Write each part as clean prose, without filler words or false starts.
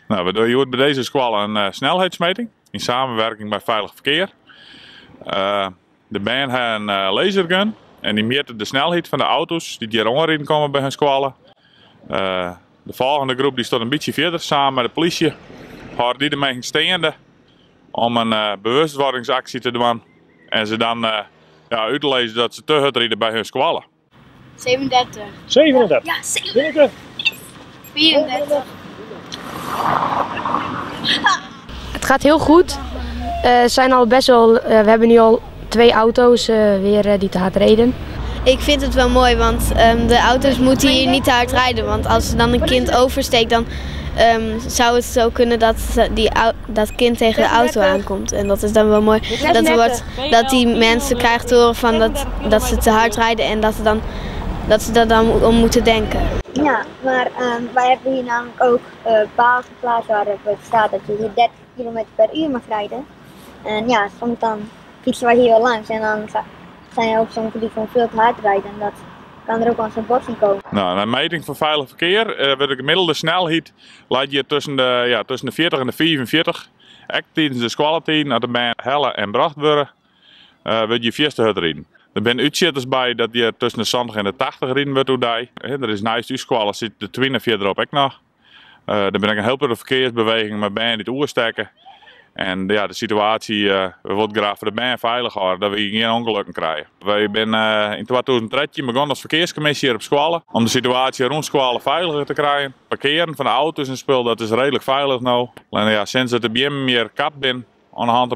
Nou, we doen bij deze school een snelheidsmeting in samenwerking bij Veilig Verkeer. De band heeft een lasergun en die meet de snelheid van de auto's die hier onderin komen bij hun scholen. De volgende groep die staat een beetje verder samen met de politie. Houden die ermee staande om een bewustwordingsactie te doen. En ze dan uit te lezen dat ze te hard rijden bij hun scholen. 37. 37? Ja, 37. 34. Het gaat heel goed. Zijn al best wel, we hebben nu al 2 auto's weer die te hard reden. Ik vind het wel mooi, want de auto's moeten hier niet te hard rijden. Want als er dan een kind oversteekt, dan zou het zo kunnen dat kind tegen de auto aankomt. En dat is dan wel mooi. Dat die mensen krijgen te horen van dat ze te hard rijden en dat ze daar dan om moeten denken. Ja, maar wij hebben hier namelijk ook palen geplaatst waarop het staat dat je hier 30 km per uur mag rijden. En ja, soms dan fietsen wij hier wel langs en dan zijn er ook sommigen die gewoon veel te hard rijden. En dat kan er ook aan zo'n botsing komen. Nou, een meting van Veilig Verkeer, met de gemiddelde snelheid laat je tussen de 40 en de 45. Ook tijdens de schooltijd, naar de baan Helle en Brachtburg, wil je 4 te hard rijden. Er zijn uitzitters bij dat je tussen de 70 en de 80 rijden wordt hoe die. Er is naast uw school zit de 20 verderop ook nog. Er ben ik een helpende verkeersbeweging met banen die het oerstekken. En ja, de situatie wordt graag voor de baan veilig houden, dat we hier geen ongelukken krijgen. Wij zijn in 2013 begonnen als verkeerscommissie hier op scholen om de situatie rond scholen veiliger te krijgen. Parkeren van de auto's en spul, dat is redelijk veilig nu. En ja, sinds het er bijna meer kat ben, aan de hand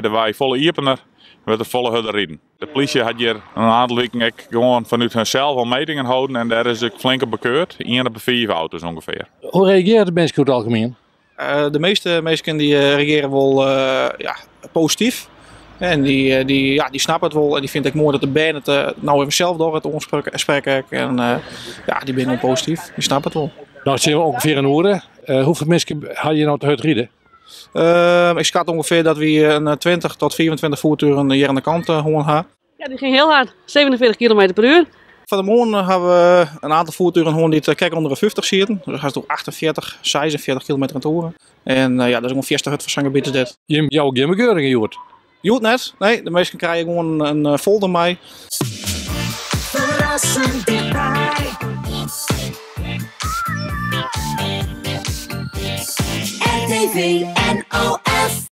de wij volle iepener, wordt er volle hudden rijden. De politie had hier een aantal weken gewoon vanuit hunzelf al metingen houden en daar is ook flink op bekeurd. 1 op de 5 auto's ongeveer. Hoe reageren de mensen in het algemeen? De meeste mensen die reageren wel positief. En die snappen het wel en die vinden het mooi dat de band het nou even zelf door het ontspreken. En die zijn wel positief, die snappen het wel. Nou, het zijn we ongeveer een uur. Hoeveel mensen had je nou te hard rijden? Ik schat ongeveer dat we een 20 tot 24 voertuigen hier aan de kant gewoon hebben. Ja, die ging heel hard, 47 km per uur. Van de morgen hebben we een aantal voertuigen gewoon die kijk onder de 50 zitten. Dus dat is ook 48, 46 km aan het horen. En dat is ook een 40 hut van zijn gebied is dit. Jouw gimmerkeuring, Joert? Joert net. Nee, de meesten krijgen gewoon een folder mee. Verrassend dichtbij. RTV NOS.